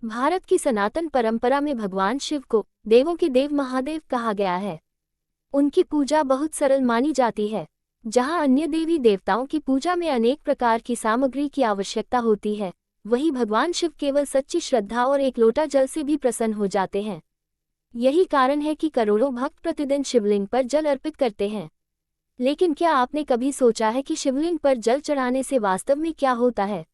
भारत की सनातन परंपरा में भगवान शिव को देवों के देव महादेव कहा गया है। उनकी पूजा बहुत सरल मानी जाती है। जहां अन्य देवी देवताओं की पूजा में अनेक प्रकार की सामग्री की आवश्यकता होती है, वहीं भगवान शिव केवल सच्ची श्रद्धा और एक लोटा जल से भी प्रसन्न हो जाते हैं। यही कारण है कि करोड़ों भक्त प्रतिदिन शिवलिंग पर जल अर्पित करते हैं। लेकिन क्या आपने कभी सोचा है कि शिवलिंग पर जल चढ़ाने से वास्तव में क्या होता है?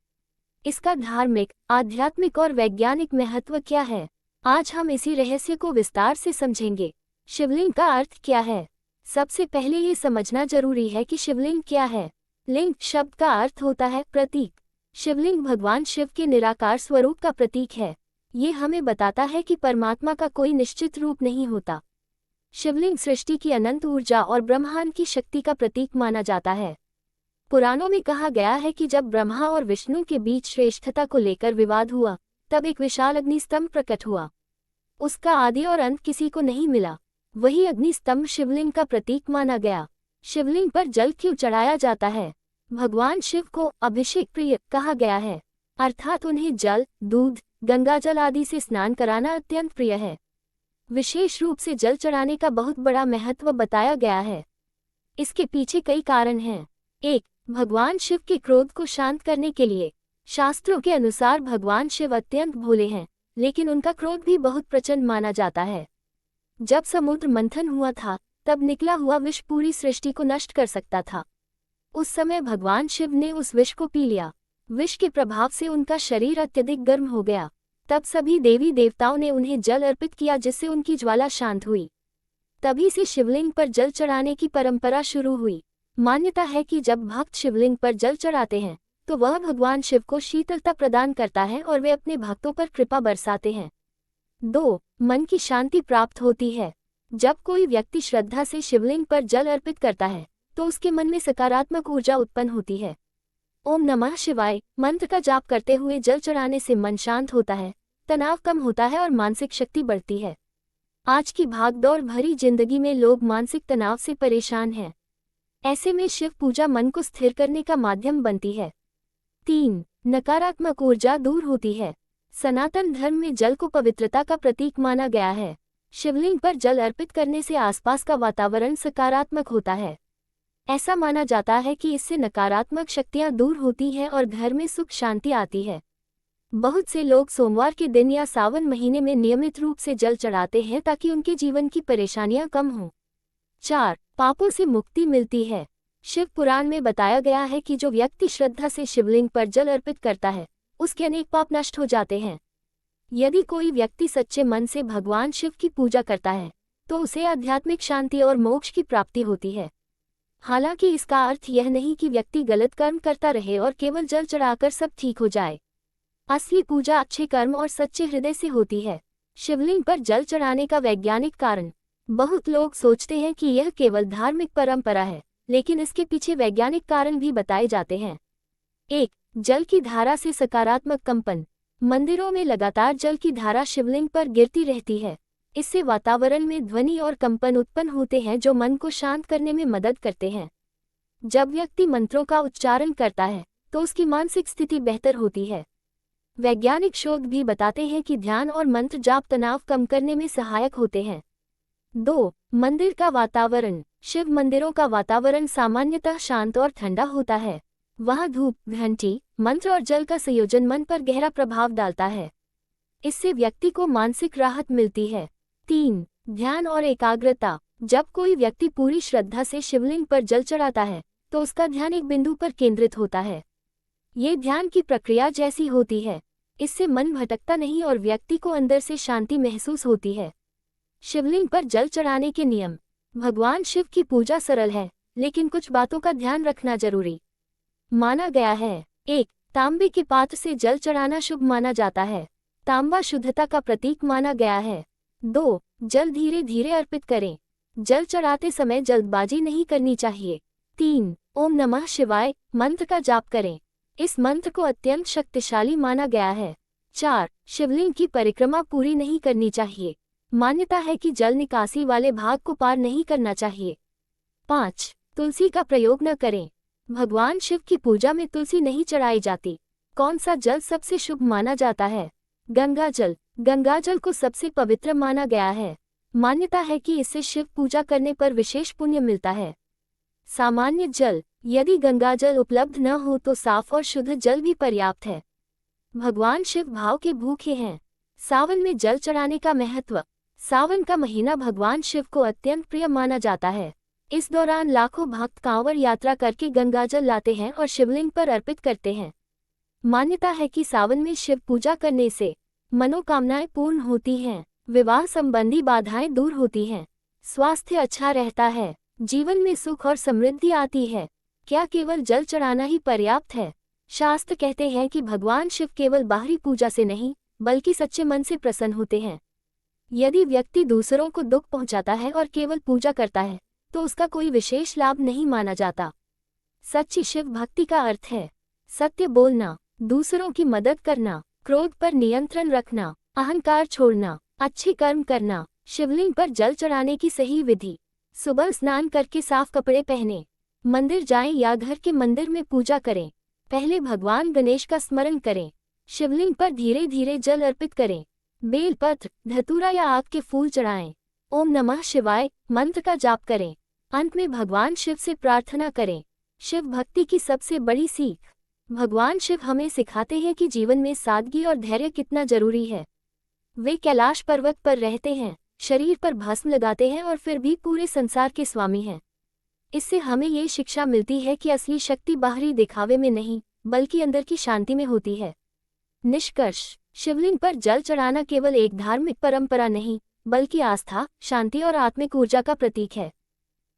इसका धार्मिक, आध्यात्मिक और वैज्ञानिक महत्व क्या है? आज हम इसी रहस्य को विस्तार से समझेंगे। शिवलिंग का अर्थ क्या है? सबसे पहले ये समझना जरूरी है कि शिवलिंग क्या है। लिंग शब्द का अर्थ होता है प्रतीक। शिवलिंग भगवान शिव के निराकार स्वरूप का प्रतीक है। ये हमें बताता है कि परमात्मा का कोई निश्चित रूप नहीं होता। शिवलिंग सृष्टि की अनंत ऊर्जा और ब्रह्मांड की शक्ति का प्रतीक माना जाता है। पुराणों में कहा गया है कि जब ब्रह्मा और विष्णु के बीच श्रेष्ठता को लेकर विवाद हुआ, तब एक विशाल अग्निस्तंभ प्रकट हुआ। उसका आदि और अंत किसी को नहीं मिला। वही अग्निस्तंभ शिवलिंग का प्रतीक माना गया। शिवलिंग पर जल क्यों चढ़ाया जाता है? भगवान शिव को अभिषेक प्रिय कहा गया है, अर्थात उन्हें जल, दूध, गंगाजल आदि से स्नान कराना अत्यंत प्रिय है। विशेष रूप से जल चढ़ाने का बहुत बड़ा महत्व बताया गया है। इसके पीछे कई कारण हैं। 1. भगवान शिव के क्रोध को शांत करने के लिए। शास्त्रों के अनुसार भगवान शिव अत्यंत भोले हैं, लेकिन उनका क्रोध भी बहुत प्रचंड माना जाता है। जब समुद्र मंथन हुआ था, तब निकला हुआ विष पूरी सृष्टि को नष्ट कर सकता था। उस समय भगवान शिव ने उस विष को पी लिया। विष के प्रभाव से उनका शरीर अत्यधिक गर्म हो गया। तब सभी देवी देवताओं ने उन्हें जल अर्पित किया, जिससे उनकी ज्वाला शांत हुई। तभी से शिवलिंग पर जल चढ़ाने की परंपरा शुरू हुई। मान्यता है कि जब भक्त शिवलिंग पर जल चढ़ाते हैं, तो वह भगवान शिव को शीतलता प्रदान करता है और वे अपने भक्तों पर कृपा बरसाते हैं। 2. मन की शांति प्राप्त होती है। जब कोई व्यक्ति श्रद्धा से शिवलिंग पर जल अर्पित करता है, तो उसके मन में सकारात्मक ऊर्जा उत्पन्न होती है। ओम नमः शिवाय मंत्र का जाप करते हुए जल चढ़ाने से मन शांत होता है, तनाव कम होता है और मानसिक शक्ति बढ़ती है। आज की भागदौड़ भरी जिंदगी में लोग मानसिक तनाव से परेशान हैं। ऐसे में शिव पूजा मन को स्थिर करने का माध्यम बनती है। 3. नकारात्मक ऊर्जा दूर होती है। सनातन धर्म में जल को पवित्रता का प्रतीक माना गया है। शिवलिंग पर जल अर्पित करने से आसपास का वातावरण सकारात्मक होता है। ऐसा माना जाता है कि इससे नकारात्मक शक्तियां दूर होती हैं और घर में सुख शांति आती है। बहुत से लोग सोमवार के दिन या सावन महीने में नियमित रूप से जल चढ़ाते हैं, ताकि उनके जीवन की परेशानियां कम हों। 4. पापों से मुक्ति मिलती है। शिव पुराण में बताया गया है कि जो व्यक्ति श्रद्धा से शिवलिंग पर जल अर्पित करता है, उसके अनेक पाप नष्ट हो जाते हैं। यदि कोई व्यक्ति सच्चे मन से भगवान शिव की पूजा करता है, तो उसे आध्यात्मिक शांति और मोक्ष की प्राप्ति होती है। हालांकि इसका अर्थ यह नहीं कि व्यक्ति गलत कर्म करता रहे और केवल जल चढ़ाकर सब ठीक हो जाए। असली पूजा अच्छे कर्म और सच्चे हृदय से होती है। शिवलिंग पर जल चढ़ाने का वैज्ञानिक कारण। बहुत लोग सोचते हैं कि यह केवल धार्मिक परंपरा है, लेकिन इसके पीछे वैज्ञानिक कारण भी बताए जाते हैं। 1. जल की धारा से सकारात्मक कंपन। मंदिरों में लगातार जल की धारा शिवलिंग पर गिरती रहती है। इससे वातावरण में ध्वनि और कंपन उत्पन्न होते हैं, जो मन को शांत करने में मदद करते हैं। जब व्यक्ति मंत्रों का उच्चारण करता है, तो उसकी मानसिक स्थिति बेहतर होती है। वैज्ञानिक शोध भी बताते हैं कि ध्यान और मंत्र जाप तनाव कम करने में सहायक होते हैं। 2. मंदिर का वातावरण। शिव मंदिरों का वातावरण सामान्यतः शांत और ठंडा होता है। वहाँ धूप, घंटी, मंत्र और जल का संयोजन मन पर गहरा प्रभाव डालता है। इससे व्यक्ति को मानसिक राहत मिलती है। 3. ध्यान और एकाग्रता। जब कोई व्यक्ति पूरी श्रद्धा से शिवलिंग पर जल चढ़ाता है, तो उसका ध्यान एक बिंदु पर केंद्रित होता है। ये ध्यान की प्रक्रिया जैसी होती है। इससे मन भटकता नहीं और व्यक्ति को अंदर से शांति महसूस होती है। शिवलिंग पर जल चढ़ाने के नियम। भगवान शिव की पूजा सरल है, लेकिन कुछ बातों का ध्यान रखना जरूरी माना गया है। 1. तांबे के पात्र से जल चढ़ाना शुभ माना जाता है। तांबा शुद्धता का प्रतीक माना गया है। 2. जल धीरे धीरे अर्पित करें। जल चढ़ाते समय जल्दबाजी नहीं करनी चाहिए। 3. ओम नमः शिवाय मंत्र का जाप करें। इस मंत्र को अत्यंत शक्तिशाली माना गया है। 4. शिवलिंग की परिक्रमा पूरी नहीं करनी चाहिए। मान्यता है कि जल निकासी वाले भाग को पार नहीं करना चाहिए। 5. तुलसी का प्रयोग न करें। भगवान शिव की पूजा में तुलसी नहीं चढ़ाई जाती। कौन सा जल सबसे शुभ माना जाता है? गंगाजल। गंगाजल को सबसे पवित्र माना गया है। मान्यता है कि इससे शिव पूजा करने पर विशेष पुण्य मिलता है। सामान्य जल। यदि गंगाजल उपलब्ध न हो तो साफ और शुद्ध जल भी पर्याप्त है। भगवान शिव भाव के भूखे हैं। सावन में जल चढ़ाने का महत्व। सावन का महीना भगवान शिव को अत्यंत प्रिय माना जाता है। इस दौरान लाखों भक्त कांवड़ यात्रा करके गंगाजल लाते हैं और शिवलिंग पर अर्पित करते हैं। मान्यता है कि सावन में शिव पूजा करने से मनोकामनाएं पूर्ण होती हैं, विवाह संबंधी बाधाएं दूर होती हैं, स्वास्थ्य अच्छा रहता है, जीवन में सुख और समृद्धि आती है। क्या केवल जल चढ़ाना ही पर्याप्त है? शास्त्र कहते हैं कि भगवान शिव केवल बाहरी पूजा से नहीं बल्कि सच्चे मन से प्रसन्न होते हैं। यदि व्यक्ति दूसरों को दुख पहुंचाता है और केवल पूजा करता है तो उसका कोई विशेष लाभ नहीं माना जाता। सच्ची शिव भक्ति का अर्थ है सत्य बोलना, दूसरों की मदद करना, क्रोध पर नियंत्रण रखना, अहंकार छोड़ना, अच्छे कर्म करना। शिवलिंग पर जल चढ़ाने की सही विधि। सुबह स्नान करके साफ कपड़े पहने, मंदिर जाएं या घर के मंदिर में पूजा करें। पहले भगवान गणेश का स्मरण करें। शिवलिंग पर धीरे धीरे जल अर्पित करें। बेलपत्र, धतूरा या आग के फूल चढ़ाएं। ओम नमः शिवाय मंत्र का जाप करें। अंत में भगवान शिव से प्रार्थना करें। शिव भक्ति की सबसे बड़ी सीख। भगवान शिव हमें सिखाते हैं कि जीवन में सादगी और धैर्य कितना जरूरी है। वे कैलाश पर्वत पर रहते हैं, शरीर पर भस्म लगाते हैं और फिर भी पूरे संसार के स्वामी हैं। इससे हमें ये शिक्षा मिलती है कि असली शक्ति बाहरी दिखावे में नहीं बल्कि अंदर की शांति में होती है। निष्कर्ष, शिवलिंग पर जल चढ़ाना केवल एक धार्मिक परंपरा नहीं बल्कि आस्था, शांति और आत्मिक ऊर्जा का प्रतीक है।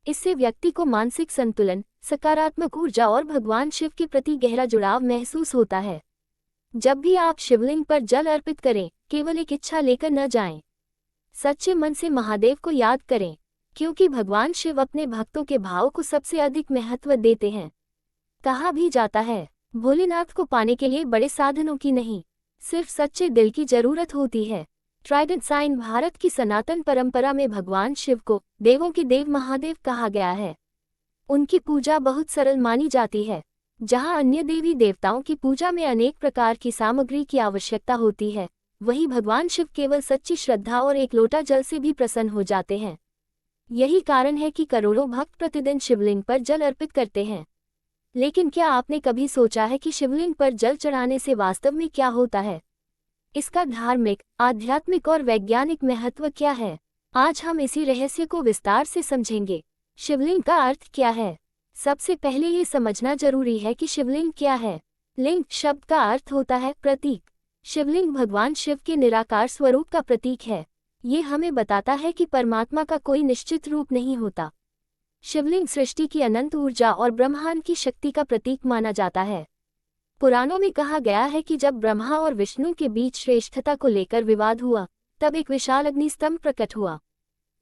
इससे व्यक्ति को मानसिक संतुलन, सकारात्मक ऊर्जा और भगवान शिव के प्रति गहरा जुड़ाव महसूस होता है। जब भी आप शिवलिंग पर जल अर्पित करें, केवल एक इच्छा लेकर न जाएं। सच्चे मन से महादेव को याद करें, क्योंकि भगवान शिव अपने भक्तों के भाव को सबसे अधिक महत्व देते हैं। कहा भी जाता है, भोलेनाथ को पाने के लिए बड़े साधनों की नहीं, सिर्फ सच्चे दिल की जरूरत होती है। Trident sign. भारत की सनातन परंपरा में भगवान शिव को देवों के देव महादेव कहा गया है। उनकी पूजा बहुत सरल मानी जाती है। जहां अन्य देवी देवताओं की पूजा में अनेक प्रकार की सामग्री की आवश्यकता होती है, वहीं भगवान शिव केवल सच्ची श्रद्धा और एक लोटा जल से भी प्रसन्न हो जाते हैं। यही कारण है कि करोड़ों भक्त प्रतिदिन शिवलिंग पर जल अर्पित करते हैं। लेकिन क्या आपने कभी सोचा है कि शिवलिंग पर जल चढ़ाने से वास्तव में क्या होता है? इसका धार्मिक, आध्यात्मिक और वैज्ञानिक महत्व क्या है? आज हम इसी रहस्य को विस्तार से समझेंगे। शिवलिंग का अर्थ क्या है? सबसे पहले ये समझना जरूरी है कि शिवलिंग क्या है। लिंग शब्द का अर्थ होता है प्रतीक। शिवलिंग भगवान शिव के निराकार स्वरूप का प्रतीक है। ये हमें बताता है कि परमात्मा का कोई निश्चित रूप नहीं होता। शिवलिंग सृष्टि की अनंत ऊर्जा और ब्रह्मांड की शक्ति का प्रतीक माना जाता है। पुराणों में कहा गया है कि जब ब्रह्मा और विष्णु के बीच श्रेष्ठता को लेकर विवाद हुआ, तब एक विशाल अग्निस्तंभ प्रकट हुआ।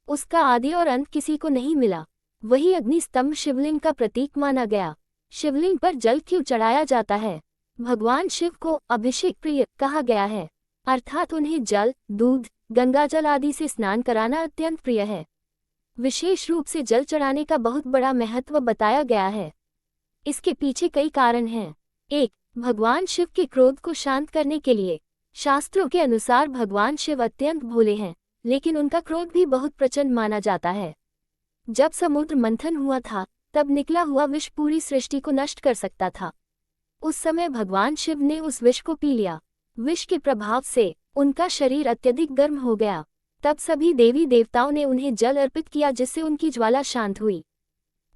उसका आदि और अंत किसी को नहीं मिला। वही अग्निस्तंभ शिवलिंग का प्रतीक माना गया। शिवलिंग पर जल क्यों चढ़ाया जाता है? भगवान शिव को अभिषेक प्रिय कहा गया है, अर्थात उन्हें जल, दूध, गंगाजल आदि से स्नान कराना अत्यंत प्रिय है। विशेष रूप से जल चढ़ाने का बहुत बड़ा महत्व बताया गया है। इसके पीछे कई कारण हैं। 1. भगवान शिव के क्रोध को शांत करने के लिए। शास्त्रों के अनुसार भगवान शिव अत्यंत भोले हैं, लेकिन उनका क्रोध भी बहुत प्रचंड माना जाता है। जब समुद्र मंथन हुआ था, तब निकला हुआ विष पूरी सृष्टि को नष्ट कर सकता था। उस समय भगवान शिव ने उस विष को पी लिया। विष के प्रभाव से उनका शरीर अत्यधिक गर्म हो गया। तब सभी देवी देवताओं ने उन्हें जल अर्पित किया, जिससे उनकी ज्वाला शांत हुई।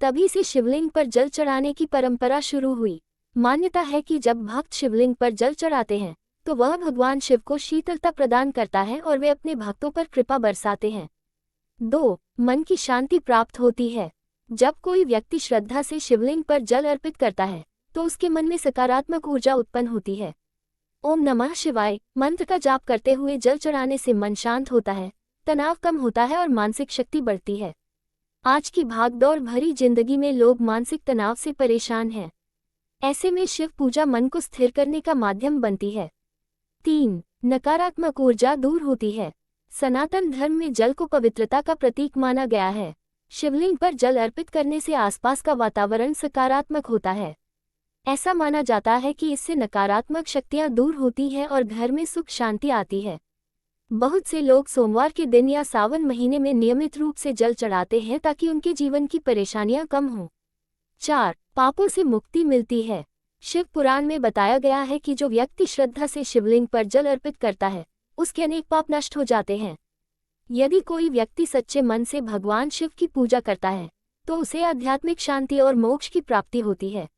तभी से शिवलिंग पर जल चढ़ाने की परंपरा शुरू हुई। मान्यता है कि जब भक्त शिवलिंग पर जल चढ़ाते हैं तो वह भगवान शिव को शीतलता प्रदान करता है और वे अपने भक्तों पर कृपा बरसाते हैं। 2. मन की शांति प्राप्त होती है। जब कोई व्यक्ति श्रद्धा से शिवलिंग पर जल अर्पित करता है तो उसके मन में सकारात्मक ऊर्जा उत्पन्न होती है। ओम नमः शिवाय मंत्र का जाप करते हुए जल चढ़ाने से मन शांत होता है, तनाव कम होता है और मानसिक शक्ति बढ़ती है। आज की भागदौड़ भरी जिंदगी में लोग मानसिक तनाव से परेशान हैं। ऐसे में शिव पूजा मन को स्थिर करने का माध्यम बनती है। 3. नकारात्मक ऊर्जा दूर होती है। सनातन धर्म में जल को पवित्रता का प्रतीक माना गया है। शिवलिंग पर जल अर्पित करने से आसपास का वातावरण सकारात्मक होता है। ऐसा माना जाता है कि इससे नकारात्मक शक्तियां दूर होती हैं और घर में सुख शांति आती है। बहुत से लोग सोमवार के दिन या सावन महीने में नियमित रूप से जल चढ़ाते हैं ताकि उनके जीवन की परेशानियां कम हों। 4. पापों से मुक्ति मिलती है। शिव पुराण में बताया गया है कि जो व्यक्ति श्रद्धा से शिवलिंग पर जल अर्पित करता है, उसके अनेक पाप नष्ट हो जाते हैं। यदि कोई व्यक्ति सच्चे मन से भगवान शिव की पूजा करता है, तो उसे आध्यात्मिक शांति और मोक्ष की प्राप्ति होती है।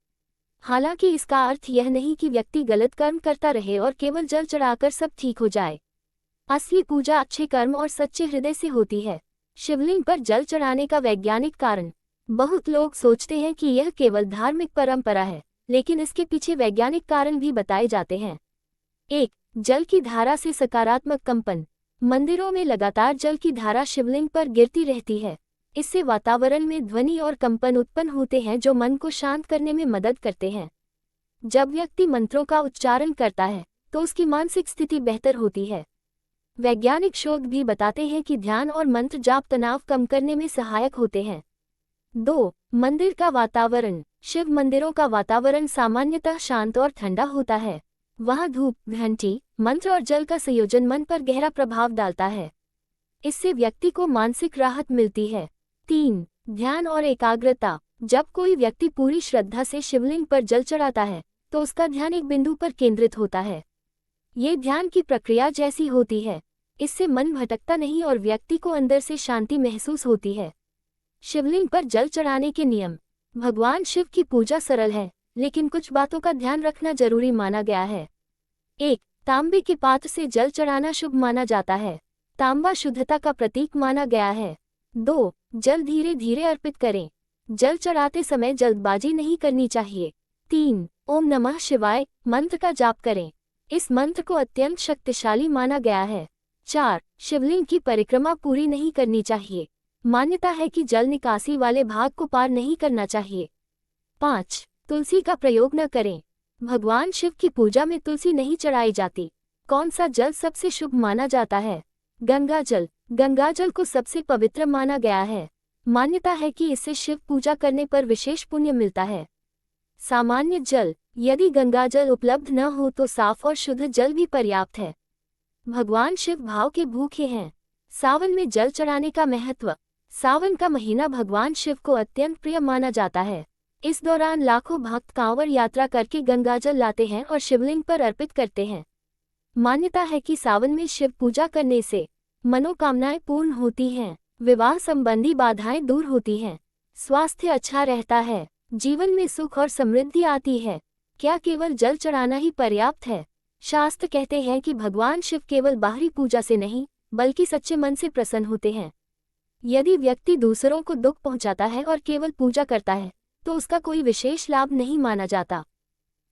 हालांकि इसका अर्थ यह नहीं कि व्यक्ति गलत कर्म करता रहे और केवल जल चढ़ाकर सब ठीक हो जाए। असली पूजा अच्छे कर्म और सच्चे हृदय से होती है। शिवलिंग पर जल चढ़ाने का वैज्ञानिक कारण। बहुत लोग सोचते हैं कि यह केवल धार्मिक परंपरा है, लेकिन इसके पीछे वैज्ञानिक कारण भी बताए जाते हैं। 1. जल की धारा से सकारात्मक कंपन। मंदिरों में लगातार जल की धारा शिवलिंग पर गिरती रहती है। इससे वातावरण में ध्वनि और कंपन उत्पन्न होते हैं जो मन को शांत करने में मदद करते हैं। जब व्यक्ति मंत्रों का उच्चारण करता है, तो उसकी मानसिक स्थिति बेहतर होती है। वैज्ञानिक शोध भी बताते हैं कि ध्यान और मंत्र जाप तनाव कम करने में सहायक होते हैं। 2. मंदिर का वातावरण। शिव मंदिरों का वातावरण सामान्यतः शांत और ठंडा होता है। वहाँ धूप, घंटी, मंत्र और जल का संयोजन मन पर गहरा प्रभाव डालता है। इससे व्यक्ति को मानसिक राहत मिलती है। 3. ध्यान और एकाग्रता। जब कोई व्यक्ति पूरी श्रद्धा से शिवलिंग पर जल चढ़ाता है, तो उसका ध्यान एक बिंदु पर केंद्रित होता है। ये ध्यान की प्रक्रिया जैसी होती है। इससे मन भटकता नहीं और व्यक्ति को अंदर से शांति महसूस होती है। शिवलिंग पर जल चढ़ाने के नियम। भगवान शिव की पूजा सरल है, लेकिन कुछ बातों का ध्यान रखना जरूरी माना गया है। 1. तांबे के पात्र से जल चढ़ाना शुभ माना जाता है। तांबा शुद्धता का प्रतीक माना गया है। 2. जल धीरे धीरे अर्पित करें। जल चढ़ाते समय जल्दबाजी नहीं करनी चाहिए। 3. ओम नमः शिवाय मंत्र का जाप करें। इस मंत्र को अत्यंत शक्तिशाली माना गया है। 4. शिवलिंग की परिक्रमा पूरी नहीं करनी चाहिए। मान्यता है कि जल निकासी वाले भाग को पार नहीं करना चाहिए। 5. तुलसी का प्रयोग न करें। भगवान शिव की पूजा में तुलसी नहीं चढ़ाई जाती। कौन सा जल सबसे शुभ माना जाता है? गंगा जल। गंगा जल को सबसे पवित्र माना गया है। मान्यता है कि इससे शिव पूजा करने पर विशेष पुण्य मिलता है। सामान्य जल। यदि गंगा जल उपलब्ध न हो तो साफ और शुद्ध जल भी पर्याप्त है। भगवान शिव भाव के भूखे हैं। सावन में जल चढ़ाने का महत्व। सावन का महीना भगवान शिव को अत्यंत प्रिय माना जाता है। इस दौरान लाखों भक्त कांवड़ यात्रा करके गंगाजल लाते हैं और शिवलिंग पर अर्पित करते हैं। मान्यता है कि सावन में शिव पूजा करने से मनोकामनाएं पूर्ण होती हैं, विवाह संबंधी बाधाएं दूर होती हैं, स्वास्थ्य अच्छा रहता है, जीवन में सुख और समृद्धि आती है। क्या केवल जल चढ़ाना ही पर्याप्त है? शास्त्र कहते हैं कि भगवान शिव केवल बाहरी पूजा से नहीं, बल्कि सच्चे मन से प्रसन्न होते हैं। यदि व्यक्ति दूसरों को दुख पहुंचाता है और केवल पूजा करता है, तो उसका कोई विशेष लाभ नहीं माना जाता।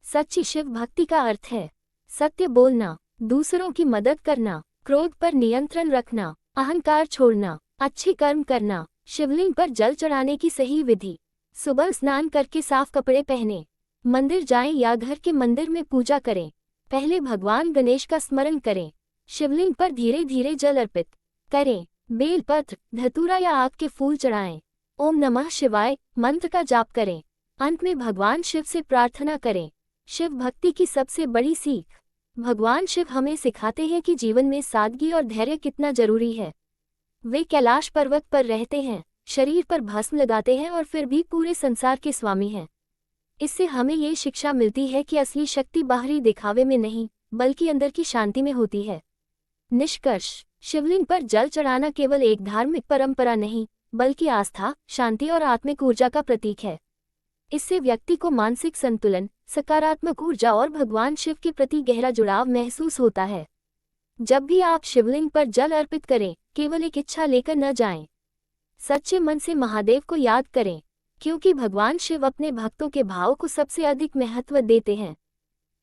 सच्ची शिव भक्ति का अर्थ है सत्य बोलना, दूसरों की मदद करना, क्रोध पर नियंत्रण रखना, अहंकार छोड़ना, अच्छे कर्म करना। शिवलिंग पर जल चढ़ाने की सही विधि। सुबह स्नान करके साफ कपड़े पहने, मंदिर जाएं या घर के मंदिर में पूजा करें। पहले भगवान गणेश का स्मरण करें। शिवलिंग पर धीरे धीरे जल अर्पित करें। बेलपत्र, धतूरा या आग के फूल चढ़ाएं। ओम नमः शिवाय मंत्र का जाप करें। अंत में भगवान शिव से प्रार्थना करें। शिव भक्ति की सबसे बड़ी सीख। भगवान शिव हमें सिखाते हैं कि जीवन में सादगी और धैर्य कितना जरूरी है। वे कैलाश पर्वत पर रहते हैं, शरीर पर भस्म लगाते हैं और फिर भी पूरे संसार के स्वामी हैं। इससे हमें ये शिक्षा मिलती है कि असली शक्ति बाहरी दिखावे में नहीं, बल्कि अंदर की शांति में होती है। निष्कर्ष, शिवलिंग पर जल चढ़ाना केवल एक धार्मिक परंपरा नहीं, बल्कि आस्था, शांति और आत्मिक ऊर्जा का प्रतीक है। इससे व्यक्ति को मानसिक संतुलन, सकारात्मक ऊर्जा और भगवान शिव के प्रति गहरा जुड़ाव महसूस होता है। जब भी आप शिवलिंग पर जल अर्पित करें, केवल एक इच्छा लेकर न जाएं। सच्चे मन से महादेव को याद करें, क्योंकि भगवान शिव अपने भक्तों के भाव को सबसे अधिक महत्व देते हैं।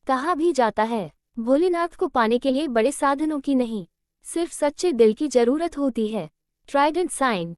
कहा भी जाता है, भोलेनाथ को पाने के लिए बड़े साधनों की नहीं, सिर्फ सच्चे दिल की जरूरत होती है। Trident sign.